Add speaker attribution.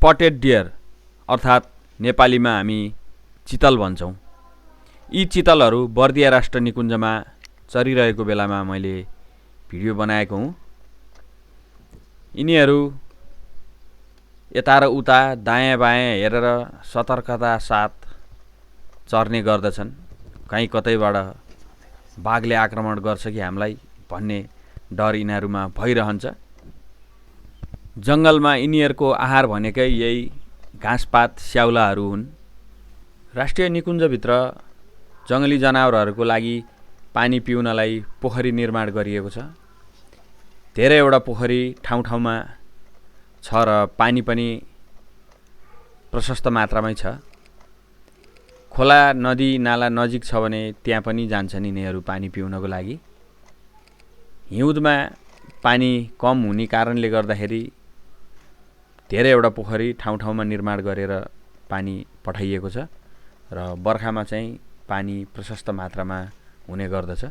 Speaker 1: Spotted dear अर्थात् नेपालीमा हामी चितल भन्छौँ, यी चितलहरू बर्दिया राष्ट्र निकुञ्जमा चरिरहेको बेलामा मैले भिडियो बनाएको हुँ। यिनीहरू यता र उता दायाँ बायाँ हेरेर सतर्कता साथ चर्ने गर्दछन्। कहीँ कतैबाट बाघले आक्रमण गर्छ कि हामीलाई भन्ने डर यिनीहरूमा भइरहन्छ। जङ्गलमा यिनीहरूको आहार भनेकै यही घाँसपात स्याउलाहरू हुन्। राष्ट्रिय निकुञ्जभित्र जङ्गली जनावरहरूको लागि पानी पिउनलाई पोखरी निर्माण गरिएको छ। धेरैवटा पोखरी ठाउँ ठाउँमा छ र पानी पनि प्रशस्त मात्रामै छ। खोला नदी नाला नजिक छ भने त्यहाँ पनि जान्छन् यिनीहरू पानी पिउनको लागि। हिउँदमा पानी कम हुने कारणले गर्दाखेरि धेरैवटा पोखरी ठाउँ ठाउँमा निर्माण गरेर पानी पठाइएको छ र बर्खामा चाहिँ पानी प्रशस्त मात्रामा हुने गर्दछ।